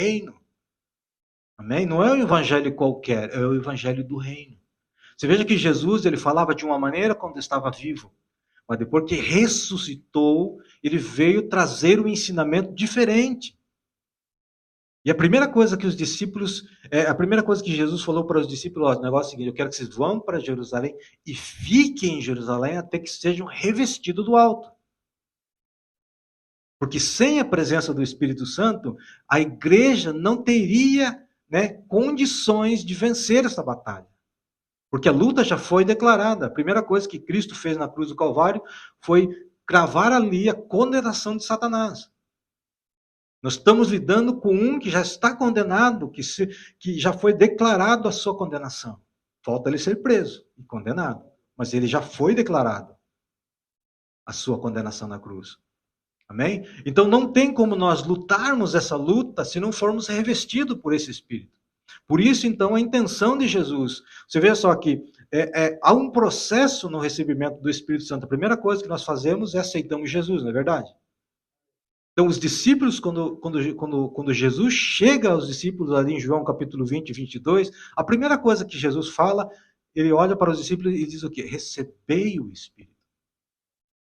reino. Amém? Não é um evangelho qualquer, é o evangelho do reino. Você veja que Jesus, ele falava de uma maneira quando estava vivo, mas depois que ressuscitou, ele veio trazer um ensinamento diferente. E a primeira coisa que os discípulos, a primeira coisa que Jesus falou para os discípulos, ó, o negócio é o seguinte, eu quero que vocês vão para Jerusalém e fiquem em Jerusalém até que sejam revestidos do alto. Porque sem a presença do Espírito Santo, a igreja não teria, né, condições de vencer essa batalha. Porque a luta já foi declarada. A primeira coisa que Cristo fez na cruz do Calvário foi cravar ali a condenação de Satanás. Nós estamos lidando com um que já está condenado, que já foi declarado a sua condenação. Falta ele ser preso e condenado. Mas ele já foi declarado a sua condenação na cruz. Amém? Então não tem como nós lutarmos essa luta se não formos revestidos por esse Espírito. Por isso, então, a intenção de Jesus. Você vê só que há um processo no recebimento do Espírito Santo. A primeira coisa que nós fazemos é aceitamos Jesus, não é verdade? Então, os discípulos, quando Jesus chega aos discípulos ali em João capítulo 20 e 22, a primeira coisa que Jesus fala, ele olha para os discípulos e diz o quê? Recebei o Espírito.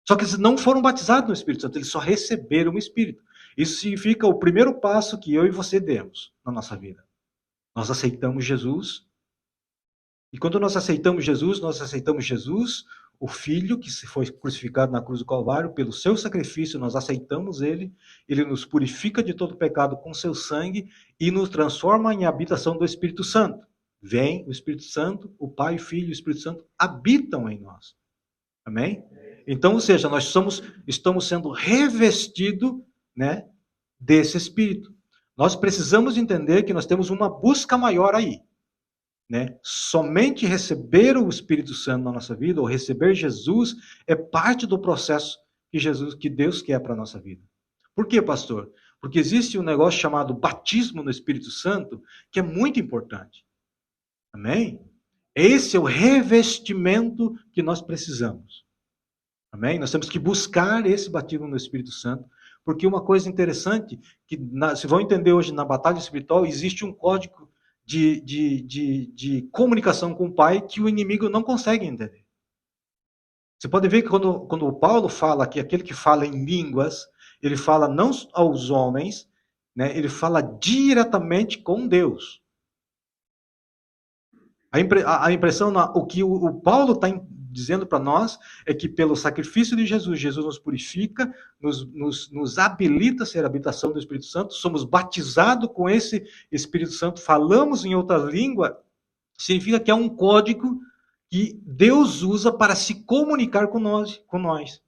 Só que eles não foram batizados no Espírito Santo, eles só receberam o Espírito. Isso significa o primeiro passo que eu e você demos na nossa vida. Nós aceitamos Jesus. E quando nós aceitamos Jesus, o Filho que foi crucificado na cruz do Calvário, pelo seu sacrifício, nós aceitamos ele nos purifica de todo pecado com seu sangue e nos transforma em habitação do Espírito Santo. Vem o Espírito Santo, o Pai, o Filho e o Espírito Santo habitam em nós. Amém? Então, ou seja, nós estamos sendo revestidos, né, desse Espírito. Nós precisamos entender que nós temos uma busca maior aí. Né? Somente receber o Espírito Santo na nossa vida, ou receber Jesus, é parte do processo que Deus quer para a nossa vida. Por quê, pastor? Porque existe um negócio chamado batismo no Espírito Santo, que é muito importante. Amém? Esse é o revestimento que nós precisamos. Amém? Nós temos que buscar esse batismo no Espírito Santo, porque uma coisa interessante, que se vão entender hoje na batalha espiritual, existe um código de comunicação com o Pai que o inimigo não consegue entender. Você pode ver que quando o Paulo fala que aquele que fala em línguas, ele fala não aos homens, né, ele fala diretamente com Deus. A impressão, o que o Paulo está dizendo para nós é que pelo sacrifício de Jesus, Jesus nos purifica, nos habilita a ser a habitação do Espírito Santo, somos batizados com esse Espírito Santo, falamos em outra língua, significa que é um código que Deus usa para se comunicar com nós.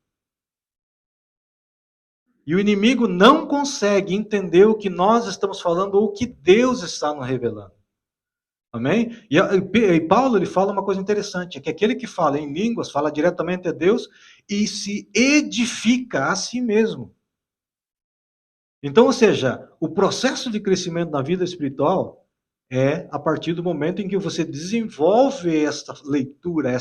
E o inimigo não consegue entender o que nós estamos falando ou o que Deus está nos revelando. Amém? E Paulo ele fala uma coisa interessante, é que aquele que fala em línguas, fala diretamente a Deus e se edifica a si mesmo. Então, ou seja, o processo de crescimento na vida espiritual é a partir do momento em que você desenvolve esta leitura,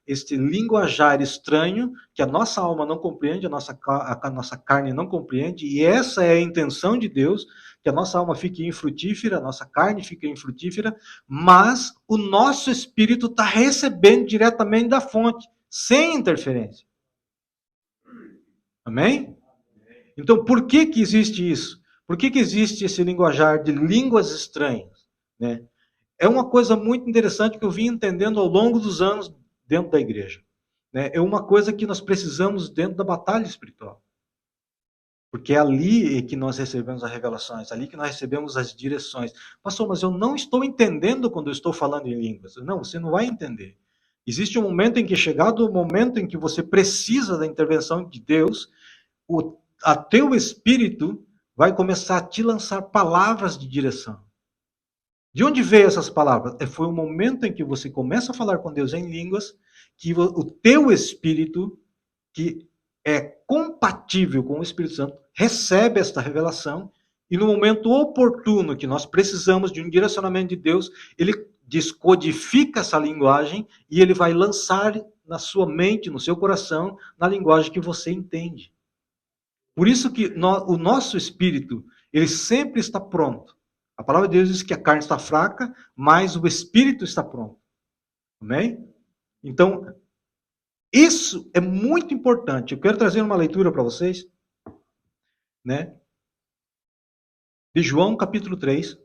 este linguajar estranho que a nossa alma não compreende, a nossa carne não compreende, e essa é a intenção de Deus, que a nossa alma fique infrutífera, a nossa carne fique infrutífera, mas o nosso espírito está recebendo diretamente da fonte, sem interferência. Amém? Então, por que existe isso? Por que existe esse linguajar de línguas estranhas? Né? É uma coisa muito interessante que eu vim entendendo ao longo dos anos dentro da igreja. Né? É uma coisa que nós precisamos dentro da batalha espiritual. Porque é ali que nós recebemos as revelações, ali que nós recebemos as direções. Pastor, mas eu não estou entendendo quando eu estou falando em línguas. Não, você não vai entender. Existe um momento em que, chegado o momento em que você precisa da intervenção de Deus, a teu espírito vai começar a te lançar palavras de direção. De onde veio essas palavras? Foi o momento em que você começa a falar com Deus em línguas, que o teu espírito, que é compatível com o Espírito Santo, recebe esta revelação, e no momento oportuno que nós precisamos de um direcionamento de Deus, ele descodifica essa linguagem e ele vai lançar na sua mente, no seu coração, na linguagem que você entende. Por isso que o nosso espírito, ele sempre está pronto A palavra de Deus diz que a carne está fraca, mas o espírito está pronto. Amém? Então, isso é muito importante. Eu quero trazer uma leitura para vocês, né? De João, capítulo 3.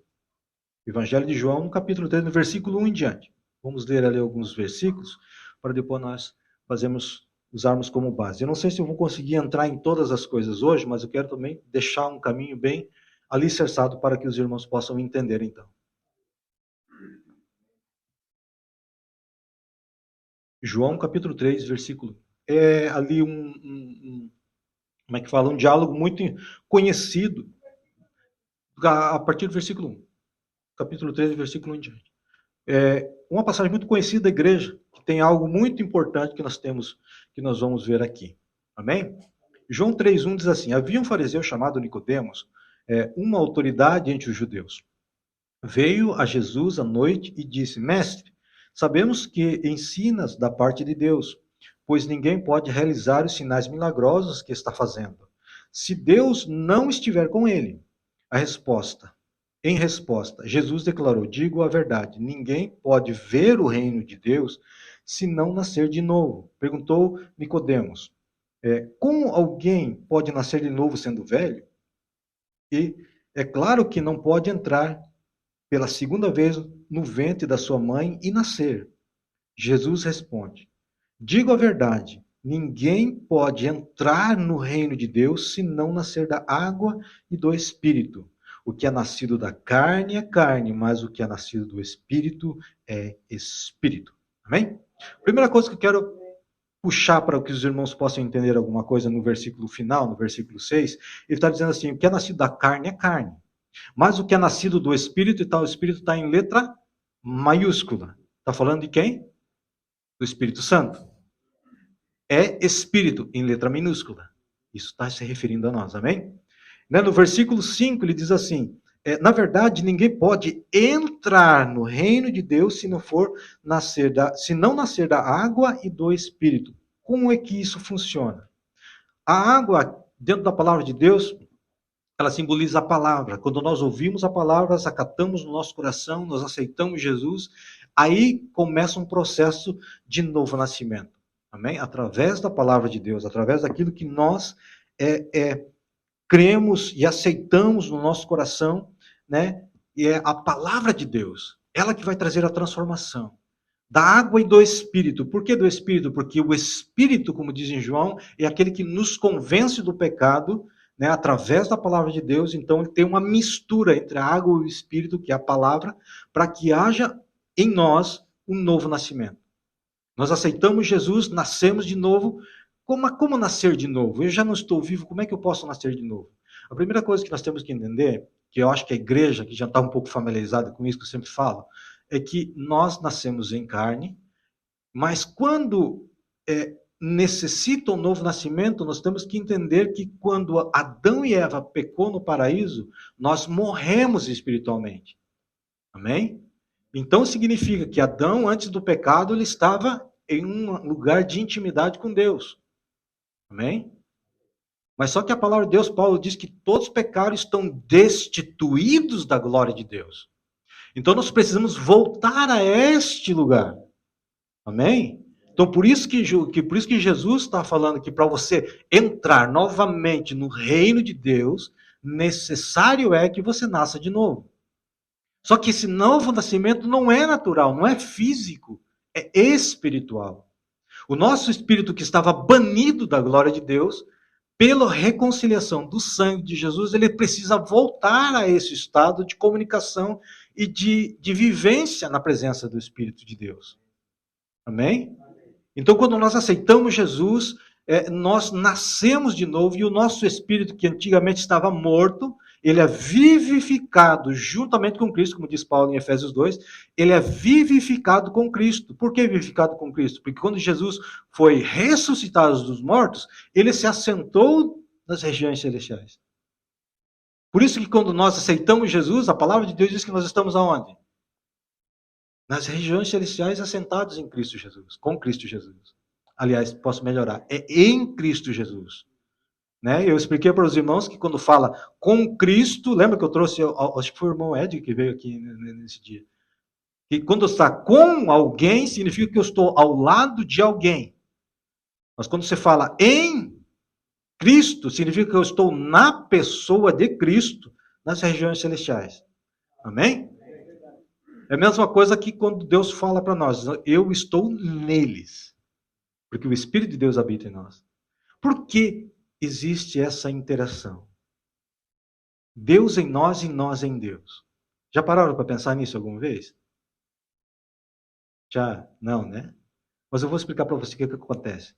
Evangelho de João, capítulo 3, no versículo 1 em diante. Vamos ler ali alguns versículos, para depois nós usarmos como base. Eu não sei se eu vou conseguir entrar em todas as coisas hoje, mas eu quero também deixar um caminho bem alicerçado para que os irmãos possam entender, então. João, capítulo 3, versículo. É ali como é que fala? Um diálogo muito conhecido, a partir do versículo 1. Capítulo 3, versículo 1 em diante. Uma passagem muito conhecida da igreja, que tem algo muito importante que nós vamos ver aqui. Amém? João 3:1 diz assim: havia um fariseu chamado Nicodemos, uma autoridade entre os judeus. Veio a Jesus à noite e disse: Mestre, sabemos que ensinas da parte de Deus, pois ninguém pode realizar os sinais milagrosos que está fazendo, se Deus não estiver com ele. Em resposta, Jesus declarou: digo a verdade, ninguém pode ver o reino de Deus se não nascer de novo. Perguntou Nicodemos: como alguém pode nascer de novo sendo velho? E é claro que não pode entrar pela segunda vez no ventre da sua mãe e nascer. Jesus responde: digo a verdade, ninguém pode entrar no reino de Deus se não nascer da água e do Espírito. O que é nascido da carne é carne, mas o que é nascido do Espírito é Espírito. Amém? Primeira coisa que eu quero puxar para que os irmãos possam entender alguma coisa no versículo final, no versículo 6, ele está dizendo assim: o que é nascido da carne é carne, mas o que é nascido do Espírito, o Espírito está em letra maiúscula. Está falando de quem? Do Espírito Santo. É Espírito em letra minúscula. Isso está se referindo a nós, amém? No versículo 5 ele diz assim: na verdade, ninguém pode entrar no reino de Deus se não nascer da água e do Espírito. Como é que isso funciona? A água, dentro da palavra de Deus, ela simboliza a palavra. Quando nós ouvimos a palavra, nós acatamos no nosso coração, nós aceitamos Jesus, aí começa um processo de novo nascimento. Amém? Através da palavra de Deus, através daquilo que nós cremos e aceitamos no nosso coração, né? E é a palavra de Deus, ela que vai trazer a transformação. Da água e do Espírito. Por que do Espírito? Porque o Espírito, como diz em João, é aquele que nos convence do pecado, né, através da palavra de Deus. Então, ele tem uma mistura entre a água e o Espírito, que é a palavra, para que haja em nós um novo nascimento. Nós aceitamos Jesus, nascemos de novo. Como nascer de novo? Eu já não estou vivo, como é que eu posso nascer de novo? A primeira coisa que nós temos que entender, que eu acho que a igreja, que já está um pouco familiarizada com isso, que eu sempre falo, é que nós nascemos em carne, mas quando necessita um novo nascimento, nós temos que entender que quando Adão e Eva pecou no paraíso, nós morremos espiritualmente. Amém? Então significa que Adão, antes do pecado, ele estava em um lugar de intimidade com Deus. Amém? Mas só que a palavra de Deus, Paulo diz que todos os pecados estão destituídos da glória de Deus. Então nós precisamos voltar a este lugar. Amém? Então por isso que Jesus está falando que para você entrar novamente no reino de Deus, necessário é que você nasça de novo. Só que esse novo nascimento não é natural, não é físico, é espiritual. O nosso espírito que estava banido da glória de Deus, pela reconciliação do sangue de Jesus, ele precisa voltar a esse estado de comunicação e de vivência na presença do Espírito de Deus. Amém? Então, quando nós aceitamos Jesus, nós nascemos de novo e o nosso espírito, que antigamente estava morto, ele é vivificado juntamente com Cristo, como diz Paulo em Efésios 2, ele é vivificado com Cristo. Por que vivificado com Cristo? Porque quando Jesus foi ressuscitado dos mortos, ele se assentou nas regiões celestiais. Por isso que quando nós aceitamos Jesus, a palavra de Deus diz que nós estamos aonde? Nas regiões celestiais assentados em Cristo Jesus, com Cristo Jesus. Aliás, posso melhorar, é em Cristo Jesus. Né? Eu expliquei para os irmãos que quando fala com Cristo, lembra que eu trouxe, acho que foi o irmão Ed que veio aqui nesse dia, que quando está com alguém, significa que eu estou ao lado de alguém. Mas quando você fala em Cristo, significa que eu estou na pessoa de Cristo, nas regiões celestiais. Amém? É a mesma coisa que quando Deus fala para nós, eu estou neles, porque o Espírito de Deus habita em nós. Por que existe essa interação? Deus em nós e nós em Deus. Já pararam para pensar nisso alguma vez? Já? Não, né? Mas eu vou explicar para você o que acontece.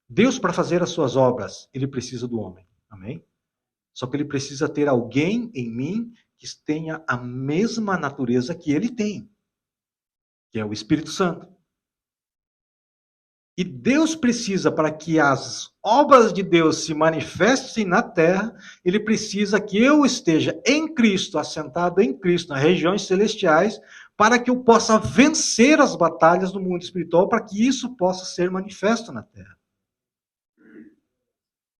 Deus, para fazer as suas obras, ele precisa do homem. Amém? Só que ele precisa ter alguém em mim que tenha a mesma natureza que ele tem, que é o Espírito Santo. E Deus precisa, para que as obras de Deus se manifestem na terra, ele precisa que eu esteja em Cristo, assentado em Cristo, nas regiões celestiais, para que eu possa vencer as batalhas do mundo espiritual, para que isso possa ser manifesto na terra.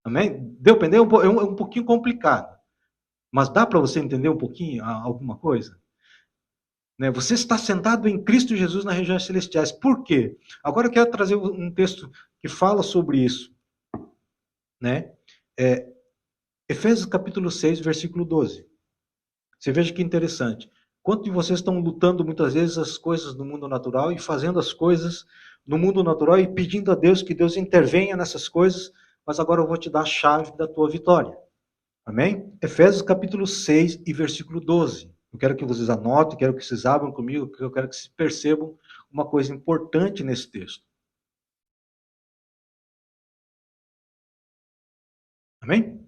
Amém? Deu para entender? É um pouquinho complicado. Mas dá para você entender um pouquinho alguma coisa? Né? Você está sentado em Cristo Jesus nas regiões celestiais. Por quê? Agora eu quero trazer um texto que fala sobre isso. Né? Efésios capítulo 6, versículo 12. Você veja que interessante. Quanto de vocês estão lutando muitas vezes as coisas no mundo natural e fazendo as coisas no mundo natural e pedindo a Deus que Deus intervenha nessas coisas, mas agora eu vou te dar a chave da tua vitória. Amém? Efésios capítulo 6 e versículo 12. Eu quero que vocês anotem, quero que vocês abram comigo, porque eu quero que vocês percebam uma coisa importante nesse texto. Amém?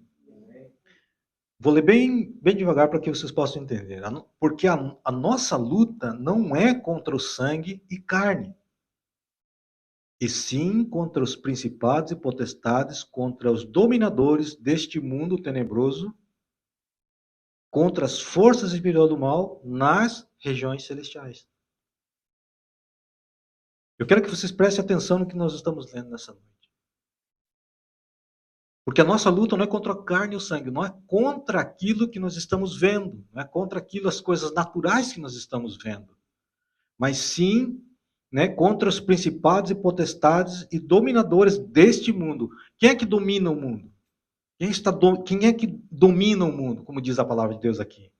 Vou ler bem devagar para que vocês possam entender. Porque a nossa luta não é contra o sangue e carne, e sim contra os principados e potestades, contra os dominadores deste mundo tenebroso, contra as forças espirituais do mal nas regiões celestiais. Eu quero que vocês prestem atenção no que nós estamos lendo nessa noite. Porque a nossa luta não é contra a carne e o sangue, não é contra aquilo que nós estamos vendo, não é contra aquilo, as coisas naturais que nós estamos vendo, mas sim, né, contra os principados e potestades e dominadores deste mundo. Quem é que domina o mundo? Quem é que domina o mundo, como diz a palavra de Deus aqui?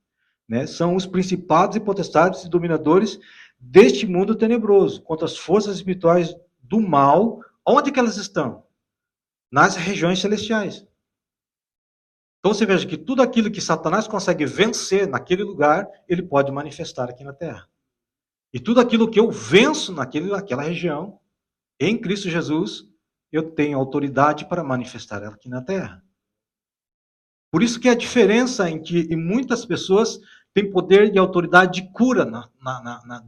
Né? São os principados e potestades e dominadores deste mundo tenebroso, contra as forças espirituais do mal. Onde que elas estão? Nas regiões celestiais. Então você veja que tudo aquilo que Satanás consegue vencer naquele lugar, ele pode manifestar aqui na terra. E tudo aquilo que eu venço naquela região, em Cristo Jesus, eu tenho autoridade para manifestar ela aqui na terra. Por isso que a diferença em que muitas pessoas têm poder e autoridade de cura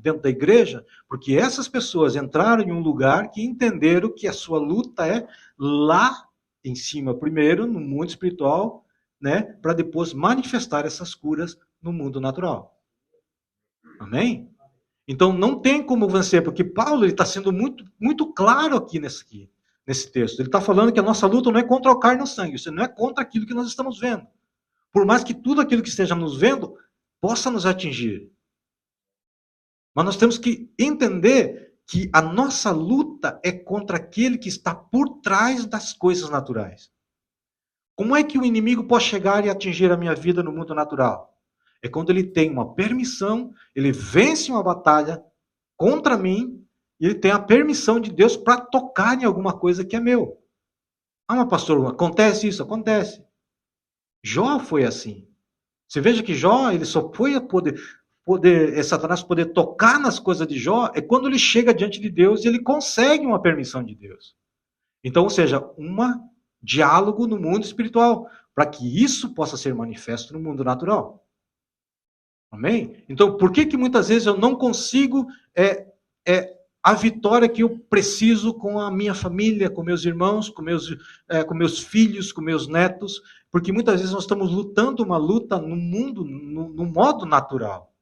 dentro da igreja, porque essas pessoas entraram em um lugar que entenderam que a sua luta é lá em cima, primeiro, no mundo espiritual, né, para depois manifestar essas curas no mundo natural. Amém? Então não tem como vencer, porque Paulo está sendo muito claro aqui nesse texto. Ele está falando que a nossa luta não é contra o carne e o sangue, isso não é contra aquilo que nós estamos vendo. Por mais que tudo aquilo que esteja nos vendo possa nos atingir. Mas nós temos que entender que a nossa luta é contra aquele que está por trás das coisas naturais. Como é que o inimigo pode chegar e atingir a minha vida no mundo natural? É quando ele tem uma permissão, ele vence uma batalha contra mim, e ele tem a permissão de Deus para tocar em alguma coisa que é meu. Ah, mas pastor, acontece isso? Acontece. Jó foi assim. Você veja que Jó, ele só foi a Satanás poder tocar nas coisas de Jó, é quando ele chega diante de Deus e ele consegue uma permissão de Deus. Então, ou seja, um diálogo no mundo espiritual, para que isso possa ser manifesto no mundo natural. Amém? Então, por que muitas vezes eu não consigo a vitória que eu preciso com a minha família, com meus irmãos, com meus filhos, com meus netos? Porque muitas vezes nós estamos lutando uma luta no mundo, no modo natural.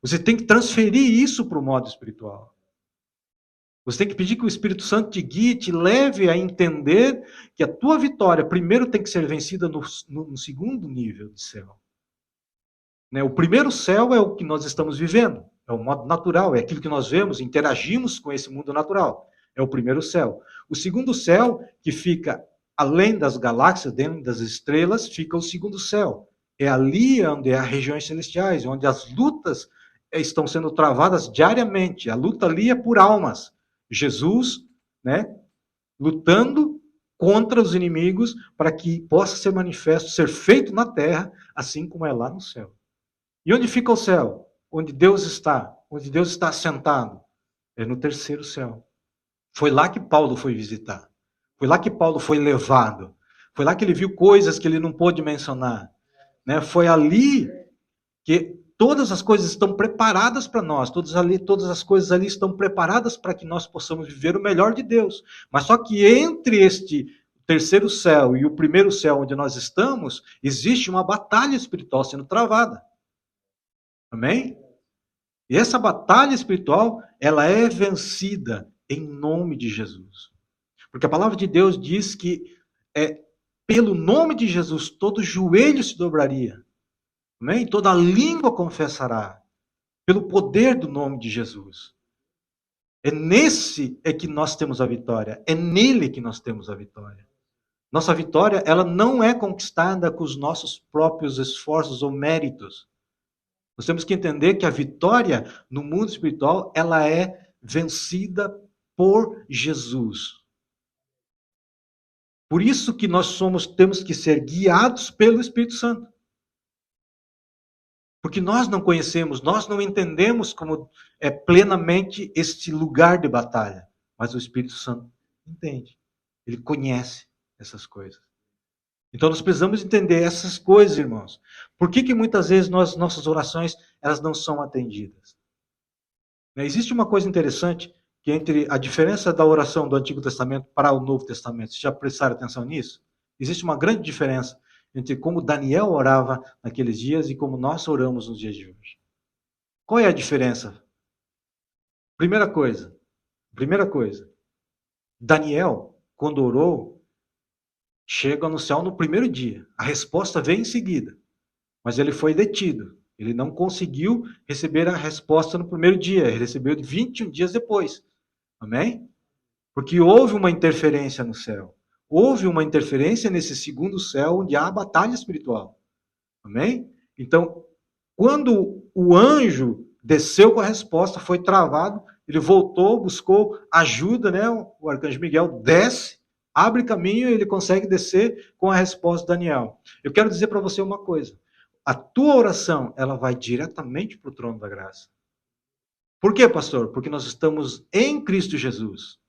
Você tem que transferir isso para o modo espiritual. Você tem que pedir que o Espírito Santo te guie, te leve a entender que a tua vitória primeiro tem que ser vencida no segundo nível de céu. Né? O primeiro céu é o que nós estamos vivendo, é o modo natural, é aquilo que nós vemos, interagimos com esse mundo natural. É o primeiro céu. O segundo céu, que fica além das galáxias, dentro das estrelas, fica o segundo céu. É ali onde há regiões celestiais, onde as lutas estão sendo travadas diariamente. A luta ali é por almas. Jesus, né, lutando contra os inimigos para que possa ser manifesto, ser feito na terra, assim como é lá no céu. E onde fica o céu? Onde Deus está. Onde Deus está assentado. É no terceiro céu. Foi lá que Paulo foi visitar. Foi lá que Paulo foi levado. Foi lá que ele viu coisas que ele não pôde mencionar. Né? Foi ali que todas as coisas estão preparadas para nós. Todas as coisas ali estão preparadas para que nós possamos viver o melhor de Deus. Mas só que entre este terceiro céu e o primeiro céu onde nós estamos, existe uma batalha espiritual sendo travada. Amém? E essa batalha espiritual, ela é vencida em nome de Jesus. Porque a palavra de Deus diz que pelo nome de Jesus todo joelho se dobraria. Amém? Toda língua confessará. Pelo poder do nome de Jesus. É que nós temos a vitória. É nele que nós temos a vitória. Nossa vitória, ela não é conquistada com os nossos próprios esforços ou méritos. Nós temos que entender que a vitória no mundo espiritual, ela é vencida por Jesus. Por isso que temos que ser guiados pelo Espírito Santo. Porque nós não conhecemos, nós não entendemos como é plenamente este lugar de batalha. Mas o Espírito Santo entende. Ele conhece essas coisas. Então nós precisamos entender essas coisas, irmãos. Por que muitas vezes nossas orações elas não são atendidas? Existe uma coisa interessante que entre a diferença da oração do Antigo Testamento para o Novo Testamento. Vocês já prestaram atenção nisso? Existe uma grande diferença entre como Daniel orava naqueles dias e como nós oramos nos dias de hoje. Qual é a diferença? Primeira coisa, Daniel, quando orou, chega no céu no primeiro dia. A resposta vem em seguida, mas ele foi detido. Ele não conseguiu receber a resposta no primeiro dia, ele recebeu 21 dias depois. Amém? Porque houve uma interferência no céu. Houve uma interferência nesse segundo céu, onde há a batalha espiritual. Amém? Então, quando o anjo desceu com a resposta, foi travado, ele voltou, buscou ajuda, né? O arcanjo Miguel desce, abre caminho e ele consegue descer com a resposta de Daniel. Eu quero dizer para você uma coisa. A tua oração, ela vai diretamente para o trono da graça. Por quê, pastor? Porque nós estamos em Cristo Jesus.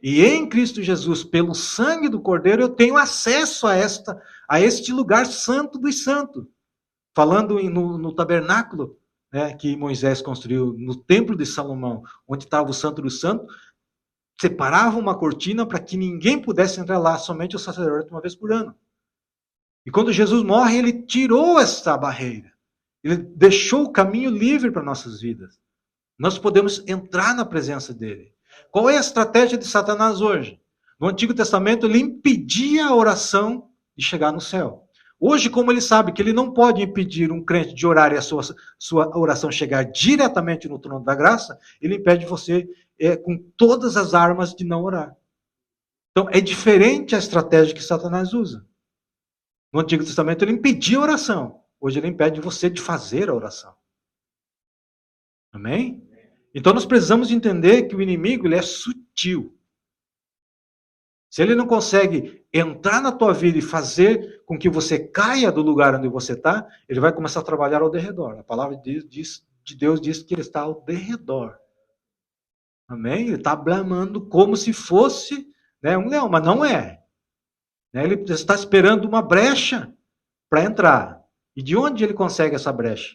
E em Cristo Jesus, pelo sangue do Cordeiro, eu tenho acesso a este lugar santo dos santos. Falando no tabernáculo, né, que Moisés construiu no templo de Salomão, onde estava o Santo dos Santos, separava uma cortina para que ninguém pudesse entrar lá, somente o sacerdote uma vez por ano. E quando Jesus morre, ele tirou essa barreira. Ele deixou o caminho livre para nossas vidas. Nós podemos entrar na presença dele. Qual é a estratégia de Satanás hoje? No Antigo Testamento, ele impedia a oração de chegar no céu. Hoje, como ele sabe que ele não pode impedir um crente de orar e a sua oração chegar diretamente no trono da graça, ele impede você com todas as armas de não orar. Então, é diferente a estratégia que Satanás usa. No Antigo Testamento, ele impedia a oração. Hoje, ele impede você de fazer a oração. Amém? Então nós precisamos entender que o inimigo ele é sutil. Se ele não consegue entrar na tua vida e fazer com que você caia do lugar onde você está, ele vai começar a trabalhar ao derredor. A palavra de Deus diz que ele está ao derredor. Amém? Ele está bramando como se fosse, né, um leão, mas não é. Ele está esperando uma brecha para entrar. E de onde ele consegue essa brecha?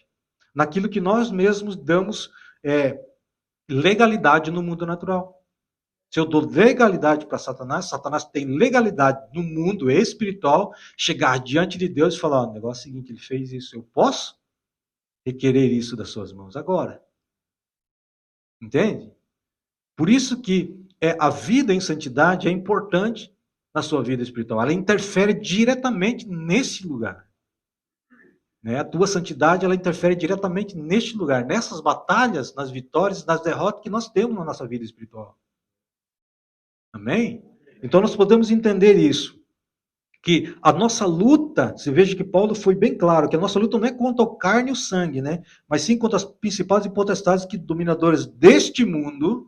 Naquilo que nós mesmos damos legalidade no mundo natural. Se eu dou legalidade para Satanás, Satanás tem legalidade no mundo espiritual, chegar diante de Deus e falar, o negócio é o seguinte, ele fez isso, eu posso requerer isso das suas mãos agora. Entende? Por isso que a vida em santidade é importante na sua vida espiritual. Ela interfere diretamente nesse lugar. Né? A tua santidade, ela interfere diretamente neste lugar, nessas batalhas, nas vitórias, nas derrotas que nós temos na nossa vida espiritual. Amém? Então nós podemos entender isso. Que a nossa luta, você veja que Paulo foi bem claro, que a nossa luta não é contra o carne e o sangue, né? Mas sim contra as principais e potestades que dominadores deste mundo,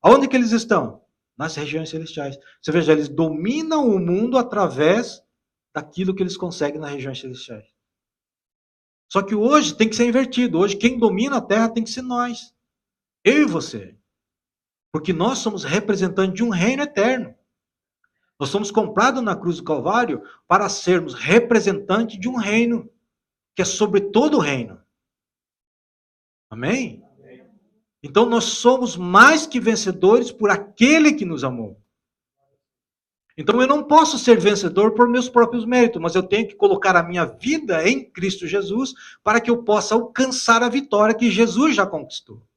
aonde que eles estão? Nas regiões celestiais. Você veja, eles dominam o mundo através daquilo que eles conseguem nas regiões celestiais. Só que hoje tem que ser invertido. Hoje quem domina a terra tem que ser nós. Eu e você. Porque nós somos representantes de um reino eterno. Nós somos comprados na cruz do Calvário para sermos representantes de um reino, que é sobre todo o reino. Amém? Então nós somos mais que vencedores por aquele que nos amou. Então eu não posso ser vencedor por meus próprios méritos, mas eu tenho que colocar a minha vida em Cristo Jesus para que eu possa alcançar a vitória que Jesus já conquistou.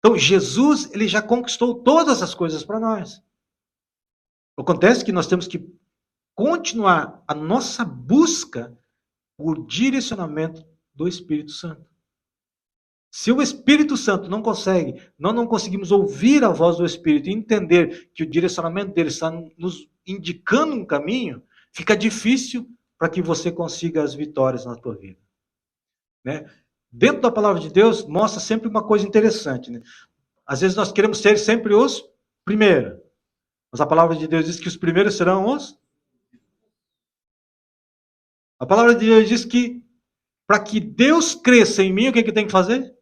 Então Jesus, ele já conquistou todas as coisas para nós. Acontece que nós temos que continuar a nossa busca por direcionamento do Espírito Santo. Se o Espírito Santo não consegue, nós não conseguimos ouvir a voz do Espírito e entender que o direcionamento dele está nos indicando um caminho, fica difícil para que você consiga as vitórias na tua vida. Né? Dentro da palavra de Deus, mostra sempre uma coisa interessante. Né? Às vezes nós queremos ser sempre os primeiros. Mas a palavra de Deus diz que os primeiros serão os... A palavra de Deus diz que para que Deus cresça em mim, o que tem que fazer?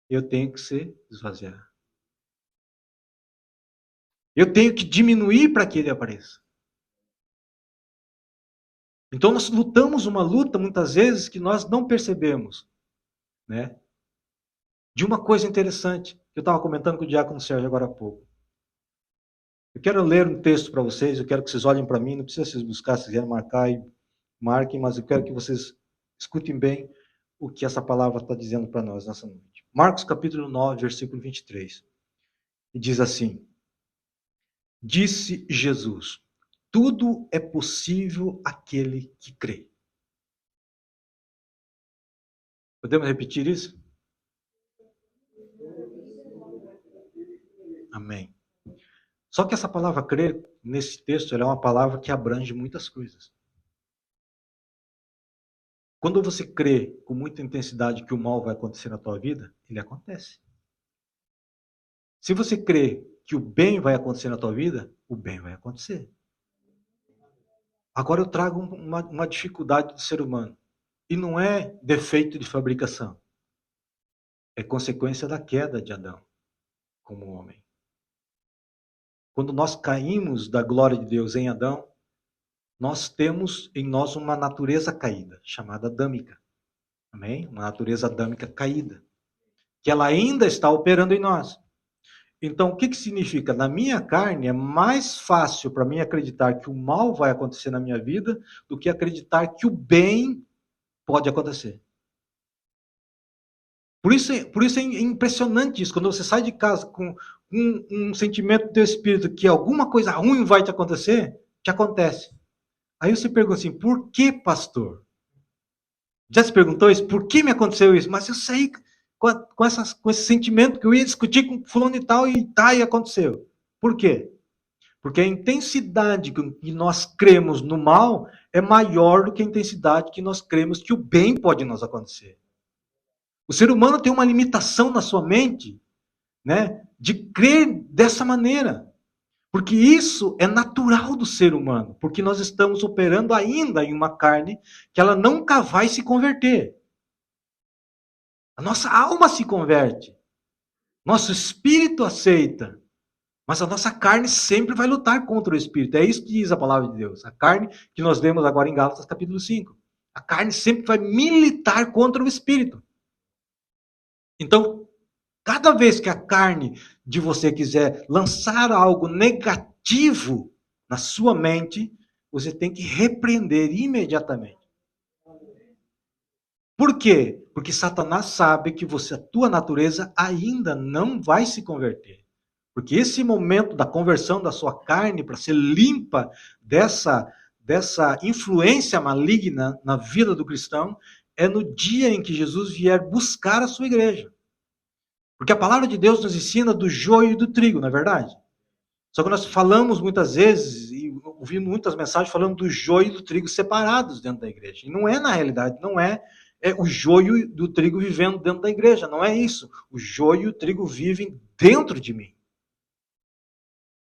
Eu tenho que se esvaziar. Eu tenho que diminuir para que ele apareça. Então nós lutamos uma luta, muitas vezes, que nós não percebemos. Né? De uma coisa interessante, que eu estava comentando com o diácono Sérgio agora há pouco. Eu quero ler um texto para vocês, eu quero que vocês olhem para mim, não precisa vocês buscar, se quiserem marcar e marquem, mas eu quero que vocês escutem bem o que essa palavra está dizendo para nós nessa noite. Marcos capítulo 9, versículo 23. E diz assim: Disse Jesus, tudo é possível àquele que crê. Podemos repetir isso? Amém. Só que essa palavra crer, nesse texto, ela é uma palavra que abrange muitas coisas. Quando você crê com muita intensidade que o mal vai acontecer na tua vida, ele acontece. Se você crê que o bem vai acontecer na tua vida, o bem vai acontecer. Agora eu trago uma dificuldade do ser humano. E não é defeito de fabricação. É consequência da queda de Adão como homem. Quando nós caímos da glória de Deus em Adão, nós temos em nós uma natureza caída, chamada adâmica. Amém? Uma natureza adâmica caída. Que ela ainda está operando em nós. Então, o que significa? Na minha carne, é mais fácil para mim acreditar que o mal vai acontecer na minha vida do que acreditar que o bem pode acontecer. Por isso é impressionante isso. Quando você sai de casa com um sentimento do teu espírito que alguma coisa ruim vai te acontecer, te acontece. Aí você pergunta assim, por que, pastor? Já se perguntou isso? Por que me aconteceu isso? Mas eu saí com esse sentimento que eu ia discutir com fulano e tal, e aconteceu. Por quê? Porque a intensidade que nós cremos no mal é maior do que a intensidade que nós cremos que o bem pode nos acontecer. O ser humano tem uma limitação na sua mente, né, de crer dessa maneira. Porque isso é natural do ser humano, porque nós estamos operando ainda em uma carne que ela nunca vai se converter. A nossa alma se converte. Nosso espírito aceita. Mas a nossa carne sempre vai lutar contra o espírito. É isso que diz a palavra de Deus. A carne que nós lemos agora em Gálatas capítulo 5. A carne sempre vai militar contra o espírito. Então, cada vez que a carne de você quiser lançar algo negativo na sua mente, você tem que repreender imediatamente. Por quê? Porque Satanás sabe que a tua natureza ainda não vai se converter. Porque esse momento da conversão da sua carne para ser limpa dessa influência maligna na vida do cristão é no dia em que Jesus vier buscar a sua igreja. Porque a palavra de Deus nos ensina do joio e do trigo, não é verdade? Só que nós falamos muitas vezes, e ouvimos muitas mensagens falando do joio e do trigo separados dentro da igreja. E não é, na realidade, não é, o joio do trigo vivendo dentro da igreja, não é isso. O joio e o trigo vivem dentro de mim.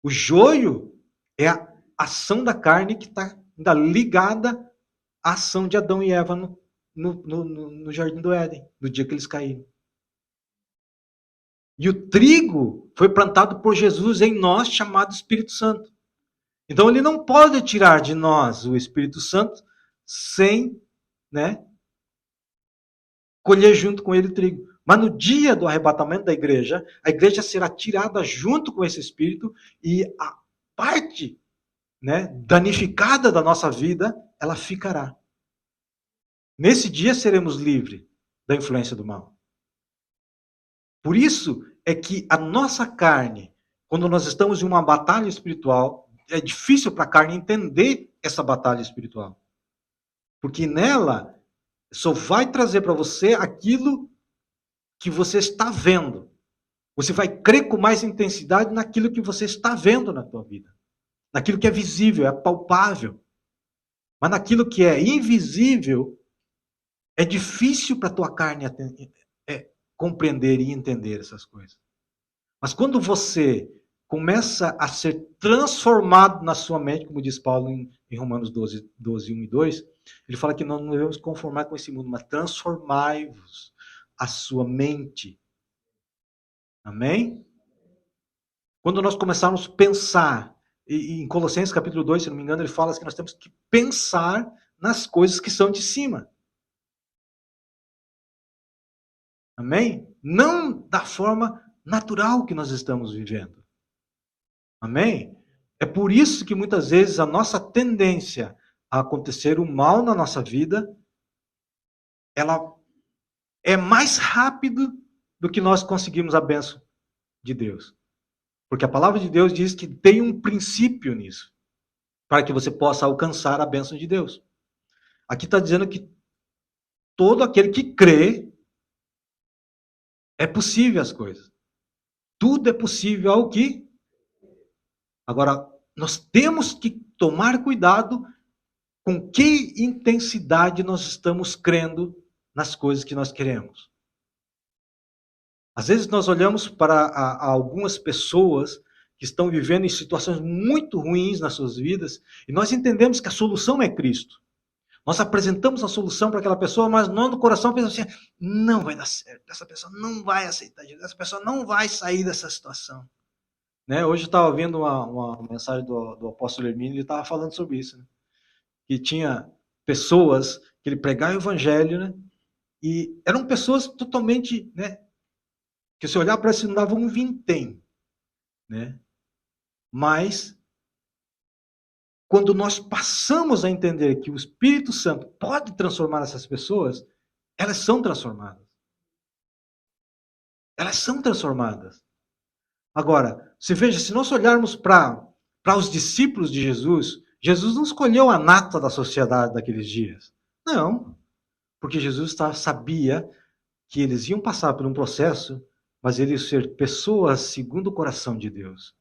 O joio é a ação da carne que está ainda ligada à ação de Adão e Eva no Jardim do Éden, no dia que eles caíram. E o trigo foi plantado por Jesus em nós, chamado Espírito Santo. Então ele não pode tirar de nós o Espírito Santo sem, né, colher junto com ele o trigo. Mas no dia do arrebatamento da igreja, a igreja será tirada junto com esse Espírito e a parte, né, danificada da nossa vida, ela ficará. Nesse dia seremos livres da influência do mal. Por isso é que a nossa carne, quando nós estamos em uma batalha espiritual, é difícil para a carne entender essa batalha espiritual. Porque nela só vai trazer para você aquilo que você está vendo. Você vai crer com mais intensidade naquilo que você está vendo na tua vida. Naquilo que é visível, é palpável. Mas naquilo que é invisível, é difícil para a tua carne compreender e entender essas coisas. Mas quando você começa a ser transformado na sua mente, como diz Paulo em Romanos 12, 1 e 2, ele fala que nós não devemos conformar com esse mundo, mas transformai-vos a sua mente. Amém? Quando nós começarmos a pensar, e em Colossenses capítulo 2, se não me engano, ele fala que nós temos que pensar nas coisas que são de cima. Amém? Não da forma natural que nós estamos vivendo. Amém? É por isso que muitas vezes a nossa tendência a acontecer o mal na nossa vida, ela é mais rápido do que nós conseguimos a bênção de Deus. Porque a palavra de Deus diz que tem um princípio nisso, para que você possa alcançar a bênção de Deus. Aqui está dizendo que todo aquele que crê, é possível as coisas. Tudo é possível ao que? Agora, nós temos que tomar cuidado com que intensidade nós estamos crendo nas coisas que nós queremos. Às vezes nós olhamos para algumas pessoas que estão vivendo em situações muito ruins nas suas vidas e nós entendemos que a solução é Cristo. Nós apresentamos a solução para aquela pessoa, mas nós no coração pensamos assim, não vai dar certo, essa pessoa não vai aceitar Jesus, essa pessoa não vai sair dessa situação. Né? Hoje eu estava vendo uma mensagem do apóstolo Hermínio, ele estava falando sobre isso. Né? Que tinha pessoas que ele pregava o evangelho, né? E eram pessoas totalmente, né? Que se olhar para isso não dava um vintém, né? Mas quando nós passamos a entender que o Espírito Santo pode transformar essas pessoas, elas são transformadas. Elas são transformadas. Agora, se veja, se nós olharmos para os discípulos de Jesus, Jesus não escolheu a nata da sociedade daqueles dias. Não. Porque Jesus sabia que eles iam passar por um processo, mas eles iam ser pessoas segundo o coração de Deus.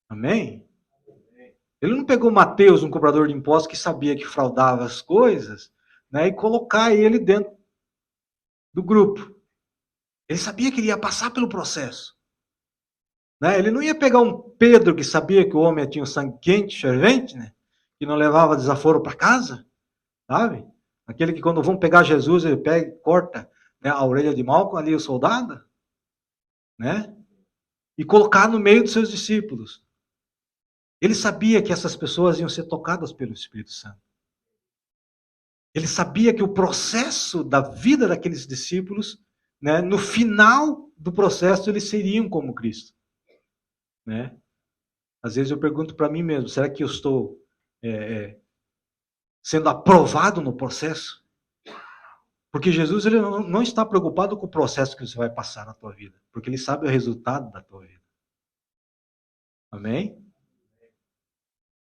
Amém? Ele não pegou Mateus, um cobrador de impostos que sabia que fraudava as coisas, né, e colocar ele dentro do grupo. Ele sabia que ele ia passar pelo processo. Né? Ele não ia pegar um Pedro que sabia que o homem tinha o sangue quente, fervente, né, que não levava desaforo para casa, sabe? Aquele que quando vão pegar Jesus, ele pega e corta, né, a orelha de Malco ali, o soldado, né? E colocar no meio dos seus discípulos. Ele sabia que essas pessoas iam ser tocadas pelo Espírito Santo. Ele sabia que o processo da vida daqueles discípulos, né, no final do processo, eles seriam como Cristo. Né? Às vezes eu pergunto para mim mesmo, será que eu estou sendo aprovado no processo? Porque Jesus ele não está preocupado com o processo que você vai passar na tua vida, porque ele sabe o resultado da tua vida. Amém?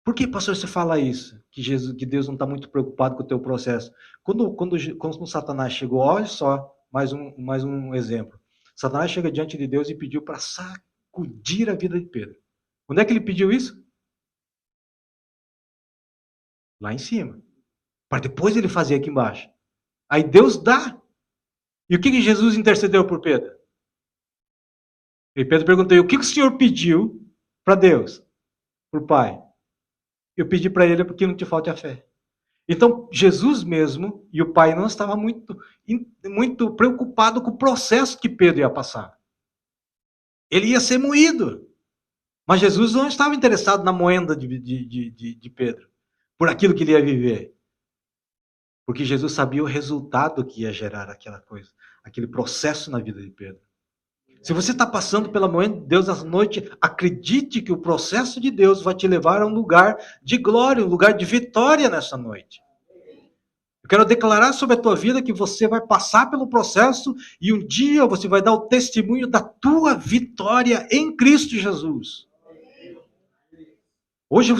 Por que, pastor, você fala isso? Que Deus não está muito preocupado com o teu processo. Quando Satanás chegou, olha só, mais um exemplo. Satanás chega diante de Deus e pediu para sacudir a vida de Pedro. Onde é que ele pediu isso? Lá em cima. Para depois ele fazer aqui embaixo. Aí Deus dá. E o que Jesus intercedeu por Pedro? E Pedro perguntou: e o que o Senhor pediu para Deus? Para o Pai? Eu pedi para ele porque não te falte a fé. Então, Jesus mesmo e o Pai não estavam muito preocupado com o processo que Pedro ia passar. Ele ia ser moído. Mas Jesus não estava interessado na moenda de Pedro, por aquilo que ele ia viver. Porque Jesus sabia o resultado que ia gerar aquela coisa, aquele processo na vida de Pedro. Se você está passando pela moenda de Deus essa noite, acredite que o processo de Deus vai te levar a um lugar de glória, um lugar de vitória nessa noite. Eu quero declarar sobre a tua vida que você vai passar pelo processo e um dia você vai dar o testemunho da tua vitória em Cristo Jesus. Hoje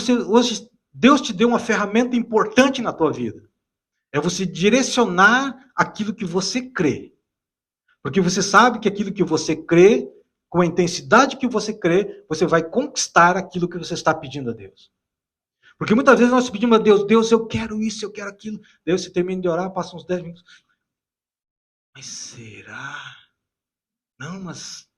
Deus te deu uma ferramenta importante na tua vida. É você direcionar aquilo que você crê. Porque você sabe que aquilo que você crê, com a intensidade que você crê, você vai conquistar aquilo que você está pedindo a Deus. Porque muitas vezes nós pedimos a Deus: Deus, eu quero isso, eu quero aquilo. Deus, você termina de orar, passa uns 10 minutos. Mas será? Não, mas...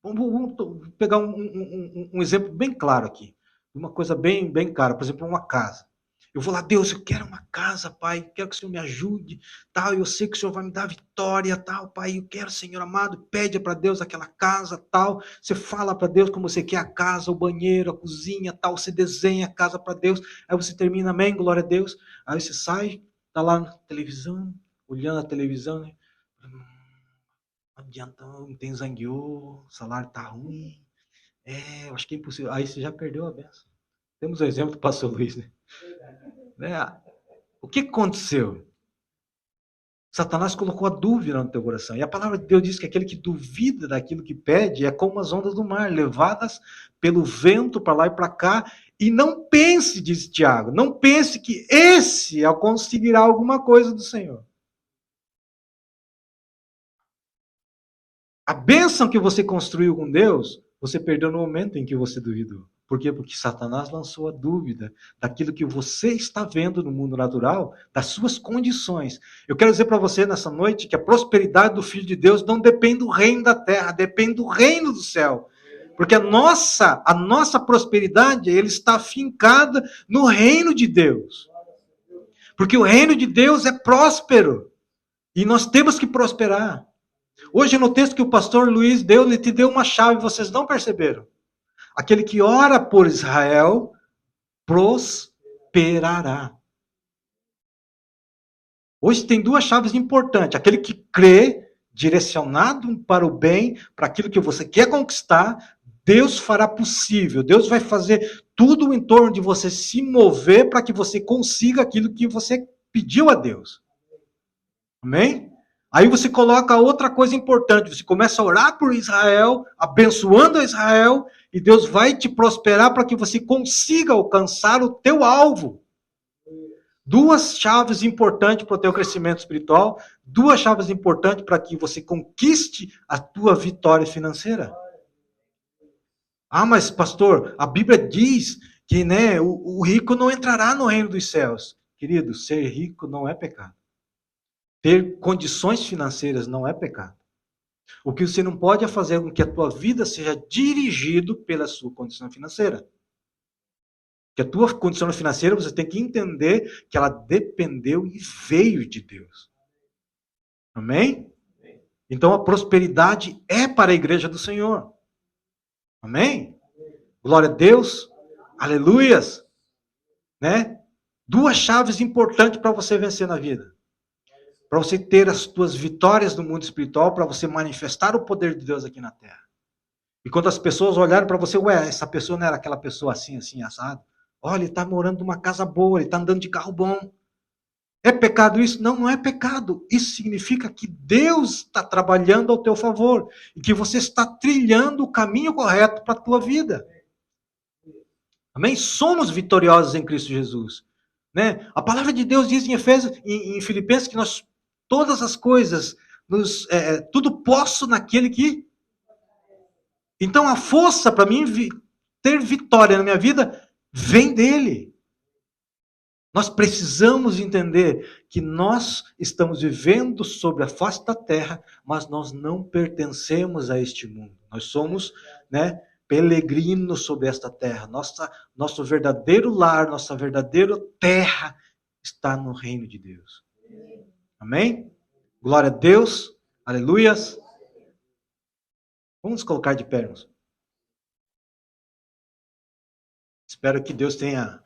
Vamos pegar um exemplo bem claro aqui. Uma coisa bem clara. Por exemplo, uma casa. Eu vou lá: Deus, eu quero uma casa, Pai, quero que o Senhor me ajude, tal, eu sei que o Senhor vai me dar vitória, tal, Pai, eu quero, Senhor amado, pede para Deus aquela casa, tal, você fala para Deus como você quer a casa, o banheiro, a cozinha, tal, você desenha a casa para Deus, aí você termina, amém, glória a Deus, aí você sai, tá lá na televisão, olhando a televisão, né? Não adianta, não tem zangueô, o salário tá ruim, eu acho que é impossível, aí você já perdeu a benção. Temos o exemplo do pastor Luiz, né? O que aconteceu? Satanás colocou a dúvida no teu coração. E a palavra de Deus diz que aquele que duvida daquilo que pede é como as ondas do mar, levadas pelo vento para lá e para cá. E não pense, diz Tiago, não pense que esse conseguirá alguma coisa do Senhor. A bênção que você construiu com Deus, você perdeu no momento em que você duvidou. Por quê? Porque Satanás lançou a dúvida daquilo que você está vendo no mundo natural, das suas condições. Eu quero dizer para você nessa noite que a prosperidade do Filho de Deus não depende do reino da terra, depende do reino do céu. Porque a nossa prosperidade, ele está fincada no reino de Deus. Porque o reino de Deus é próspero. E nós temos que prosperar. Hoje, no texto que o pastor Luiz deu, ele te deu uma chave, vocês não perceberam. Aquele que ora por Israel prosperará. Hoje tem duas chaves importantes. Aquele que crê, direcionado para o bem, para aquilo que você quer conquistar, Deus fará possível. Deus vai fazer tudo em torno de você se mover para que você consiga aquilo que você pediu a Deus. Amém? Aí você coloca outra coisa importante, você começa a orar por Israel, abençoando a Israel, e Deus vai te prosperar para que você consiga alcançar o teu alvo. Duas chaves importantes para o teu crescimento espiritual, duas chaves importantes para que você conquiste a tua vitória financeira. Ah, mas pastor, a Bíblia diz que o rico não entrará no reino dos céus. Querido, ser rico não é pecado. Ter condições financeiras não é pecado. O que você não pode é fazer com que a tua vida seja dirigido pela sua condição financeira. Que a tua condição financeira, você tem que entender que ela dependeu e veio de Deus. Amém? Então a prosperidade é para a igreja do Senhor. Amém? Glória a Deus. Aleluias. Né? Duas chaves importantes para você vencer na vida. Para você ter as tuas vitórias no mundo espiritual, para você manifestar o poder de Deus aqui na terra. E quando as pessoas olharem para você, essa pessoa não era aquela pessoa assim, assado. Olha, ele está morando numa casa boa, ele está andando de carro bom. É pecado isso? Não, não é pecado. Isso significa que Deus está trabalhando ao teu favor e que você está trilhando o caminho correto para a tua vida. Amém? Somos vitoriosos em Cristo Jesus. Né? A palavra de Deus diz em Efésios, em Filipenses, que nós todas as coisas, tudo posso naquele que. Então a força para mim ter vitória na minha vida vem dele. Nós precisamos entender que nós estamos vivendo sobre a face da terra, mas nós não pertencemos a este mundo. Nós somos, né, peregrinos sobre esta terra. Nosso verdadeiro lar, nossa verdadeira terra está no reino de Deus. Amém? Glória a Deus. Aleluias. Vamos nos colocar de pé, irmãos. Espero que Deus tenha